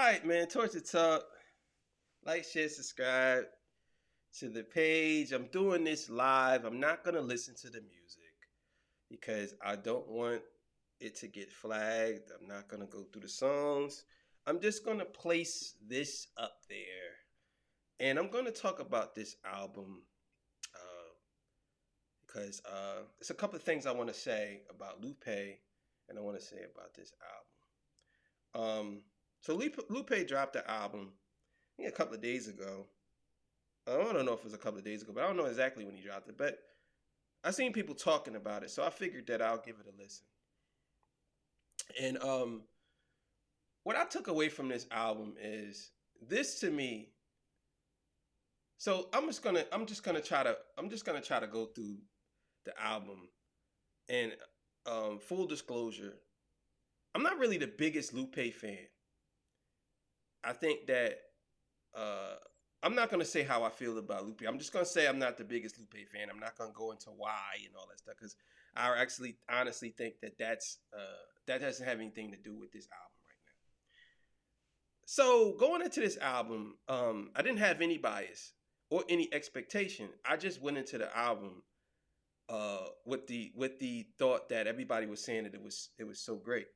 right, man. Towards the top. Like, share, subscribe to the page. I'm doing this live. I'm not gonna listen to the music because I don't want it to get flagged. I'm not gonna go through the songs. I'm just gonna place this up there, and I'm gonna talk about this album uh, because there's a couple of things I want to say about Lupe, and I want to say about this album. So Lupe dropped the album I think a couple of days ago. I don't know if it was a couple of days ago, but I don't know exactly when he dropped it. But I seen people talking about it, so I figured that I'll give it a listen. And what I took away from this album is this to me. So I'm just gonna try to go through the album. And full disclosure, I'm not really the biggest Lupe fan. I think that uh, I'm not gonna say how I feel about Lupe. I'm just gonna say I'm not the biggest Lupe fan. I'm not gonna go into why and all that stuff because I actually honestly think that that doesn't have anything to do with this album right now. So going into this album, I didn't have any bias or any expectation. I just went into the album with the thought that everybody was saying that it was so great.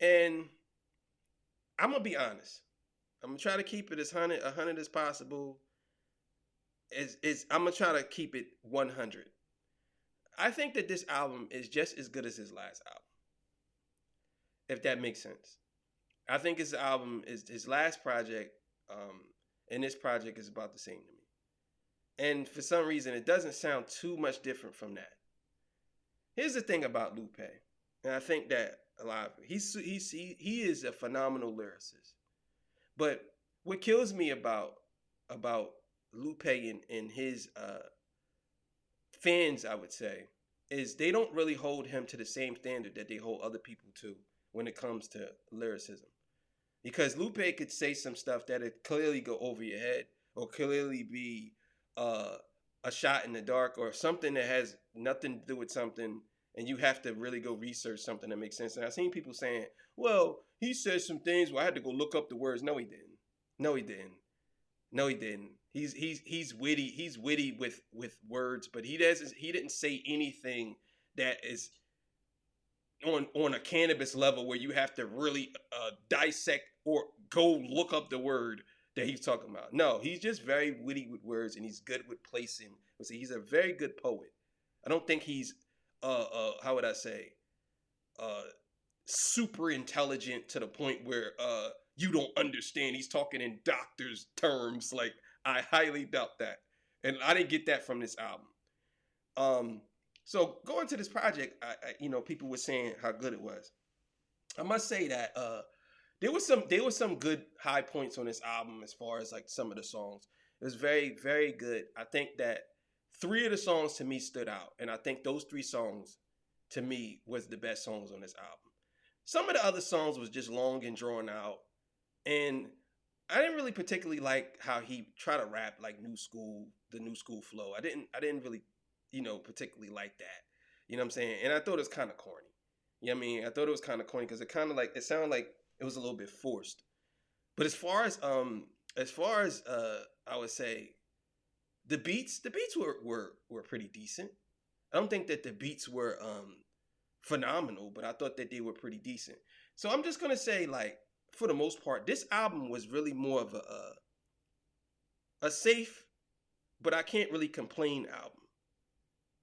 And I'm gonna be honest. I'm gonna try to keep it as hundred as possible. Is I'm gonna try to keep it 100. I think that this album is just as good as his last album, if that makes sense. I think his album is his last project, and this project is about the same to me. And for some reason, it doesn't sound too much different from that. Here's the thing about Lupe, and I think that a lot of he is a phenomenal lyricist. But what kills me about Lupe and his fans, I would say, is they don't really hold him to the same standard that they hold other people to when it comes to lyricism. Because Lupe could say some stuff that it clearly go over your head or clearly be uh, a shot in the dark or something that has nothing to do with something and you have to really go research something that makes sense. And I've seen people saying, well, he said some things where I had to go look up the words. No, he didn't. No, he didn't. No, he didn't. He's witty. He's witty with words, but he didn't say anything that is on a cannabis level where you have to really dissect or go look up the word that he's talking about. No, he's just very witty with words and he's good with placing. He's a very good poet. I don't think he's how would I say uh super intelligent to the point where you don't understand. He's talking in doctor's terms. Like I highly doubt that, and I didn't get that from this album. Um, so going to this project, people were saying how good it was. I must say that there was some good high points on this album as far as like some of the songs. It was very very good. I think that three of the songs to me stood out, and I think those three songs to me was the best songs on this album. Some of the other songs was just long and drawn out, and I didn't really particularly like how he tried to rap like the new school flow. I didn't really, particularly like that. You know what I'm saying? And I thought it was kind of corny. You know what I mean? I thought it was kind of corny because it kind of like it sounded like it was a little bit forced. But as far as I would say the beats were pretty decent. I don't think that the beats were phenomenal, but I thought that they were pretty decent. So I'm just gonna say, like, for the most part, this album was really more of a safe, but I can't really complain album.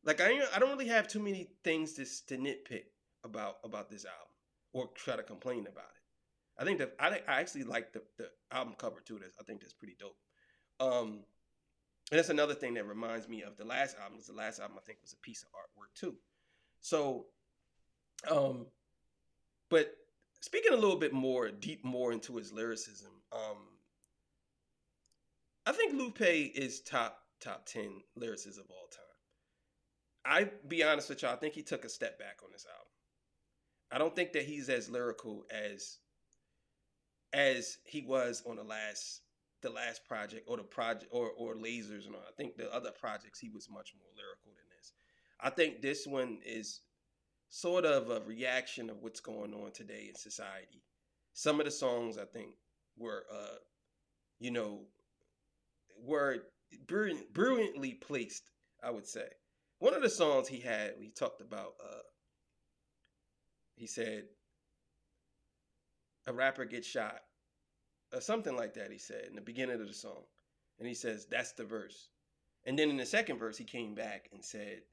Like I don't really have too many things to nitpick about this album or try to complain about it. I actually like the album cover too. I think that's pretty dope. Um, and that's another thing that reminds me of the last album. 'Cause the last album I think was a piece of artwork too. So um, but speaking a little bit more into his lyricism, I think Lupe is top 10 lyricist of all time. I be honest with y'all, I think he took a step back on this album. I don't think that he's as lyrical as he was on the last project or the project or lasers and all. I think the other projects he was much more lyrical than this. I think this one is sort of a reaction of what's going on today in society. Some of the songs I think were, you know, were brilliantly placed. I would say one of the songs he had, he talked about. He said a rapper gets shot or something like that. He said in the beginning of the song, and he says that's the verse. And then in the second verse, he came back and said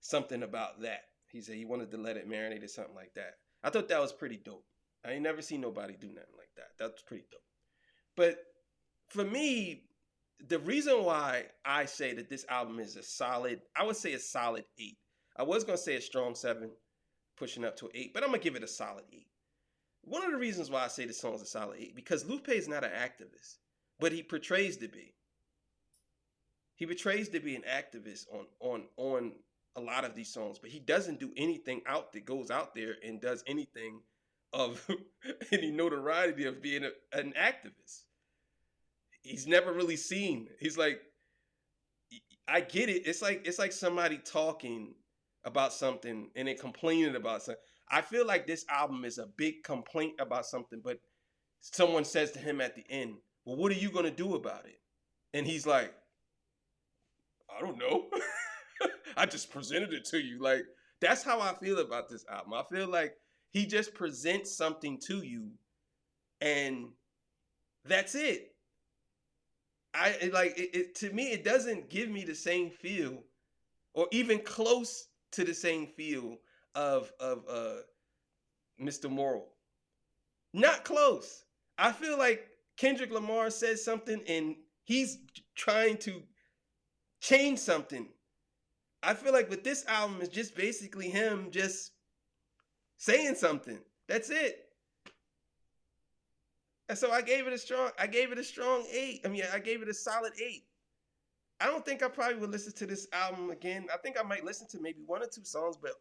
something about that. He said he wanted to let it marinate or something like that. I thought that was pretty dope. I ain't never seen nobody do nothing like that. That's pretty dope. But for me, the reason why I say that this album is a solid, I would say a solid 8. I was going to say a strong 7, pushing up to 8, but I'm going to give it a solid 8. One of the reasons why I say this song is a solid 8, because Lupe is not an activist, but he portrays to be. He portrays to be an activist on a lot of these songs, but he doesn't do anything out that goes out there and does anything of any notoriety of being an activist. He's never really seen. He's like, I get it. It's like somebody talking about something and then complaining about something. I feel like this album is a big complaint about something, but someone says to him at the end, well, what are you going to do about it? And he's like, I don't know. I just presented it to you. Like, that's how I feel about this album. I feel like he just presents something to you and that's it. I like it to me, it doesn't give me the same feel or even close to the same feel of Mr. Moral. Not close. I feel like Kendrick Lamar says something and he's trying to change something. I feel like with this album, it's just basically him just saying something. That's it. And so I gave it a strong 8. I mean, I gave it a solid 8. I don't think I probably would listen to this album again. I think I might listen to maybe 1 or 2 songs, but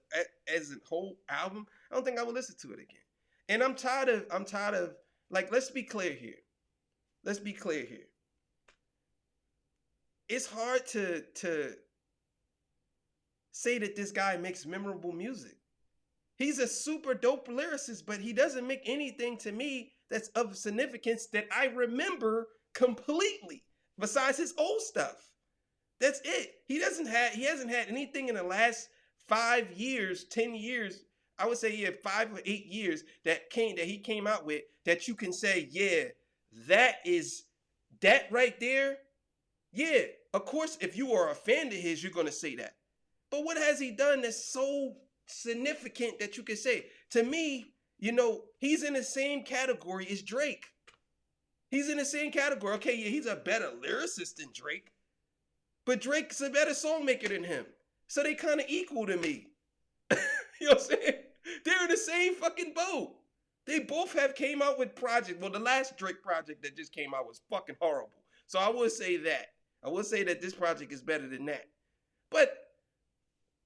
as a whole album, I don't think I would listen to it again. And I'm tired of, like, let's be clear here. It's hard to say that this guy makes memorable music. He's a super dope lyricist, but he doesn't make anything to me that's of significance that I remember completely, besides his old stuff. That's it. He hasn't had anything in the last 5 years, 10 years. I would say 5 or 8 years that he came out with that you can say, yeah, that right there. Yeah, of course, if you are a fan of his, you're gonna say that. But what has he done that's so significant that you can say? To me, he's in the same category as Drake. He's in the same category. Okay, yeah, he's a better lyricist than Drake. But Drake's a better songmaker than him. So they kind of equal to me. You know what I'm saying? They're in the same fucking boat. They both have came out with projects. Well, the last Drake project that just came out was fucking horrible. So I would say that. I would say that this project is better than that. But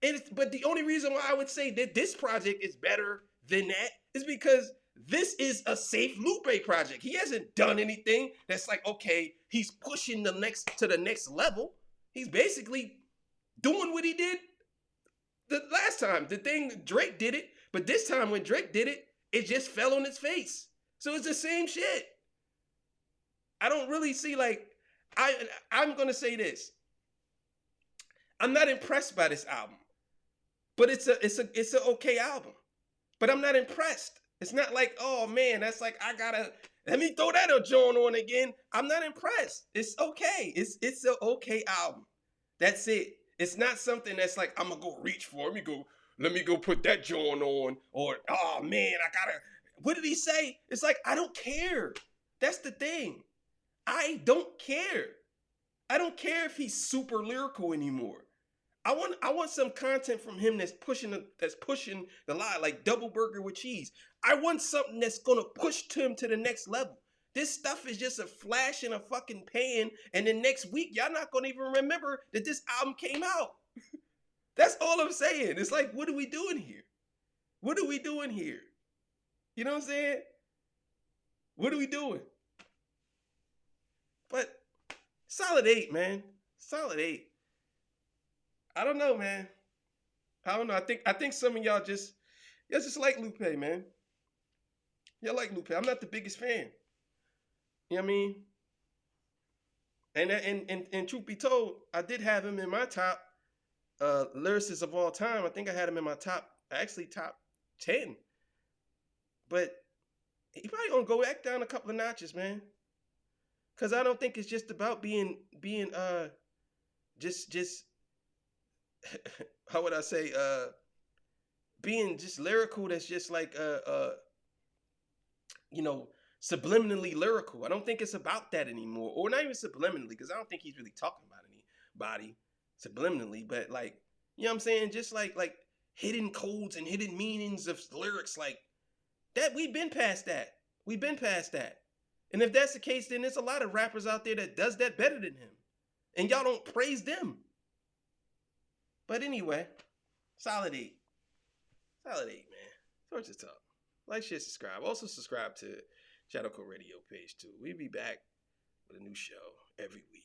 the only reason why I would say that this project is better than that is because this is a safe Lupe project. He hasn't done anything that's like, okay, he's pushing to the next level. He's basically doing what he did the last time. The thing Drake did it, but this time when Drake did it, it just fell on its face. So it's the same shit. I don't really see I'm gonna say this. I'm not impressed by this album, but it's an okay album. But I'm not impressed. It's not like, oh man, that's like let me throw that joint on again. I'm not impressed. It's okay. It's an okay album. That's it. It's not something that's like, I'm gonna go reach for. Let me go put that joint on. Or, oh man, what did he say? It's like, I don't care. That's the thing. I don't care. I don't care if he's super lyrical anymore. I want some content from him that's pushing the line, like double burger with cheese. I want something that's gonna push him to the next level. This stuff is just a flash in a fucking pan, and then next week y'all not gonna even remember that this album came out. That's all I'm saying. It's like, what are we doing here? What are we doing here? You know what I'm saying? What are we doing? But solid 8, man. Solid 8. I don't know, man. I don't know. I think some of y'all just like Lupe, man. Yeah, I like Lupe. I'm not the biggest fan. You know what I mean? And truth be told, I did have him in my top lyricists of all time. I think I had him in my top, actually top 10. But he probably gonna go back down a couple of notches, man. Cause I don't think it's just about being just how would I say being just lyrical. That's just like you know, subliminally lyrical. I don't think it's about that anymore, or not even subliminally, because I don't think he's really talking about anybody subliminally. But like, you know what I'm saying? Just like hidden codes and hidden meanings of lyrics, like that. We've been past that. We've been past that. And if that's the case, then there's a lot of rappers out there that does that better than him, and y'all don't praise them. But anyway, solid eight, solid eight, man. Torture Talk. Like, share, subscribe. Also subscribe to Shadow Code Radio page too. We'll be back with a new show every week.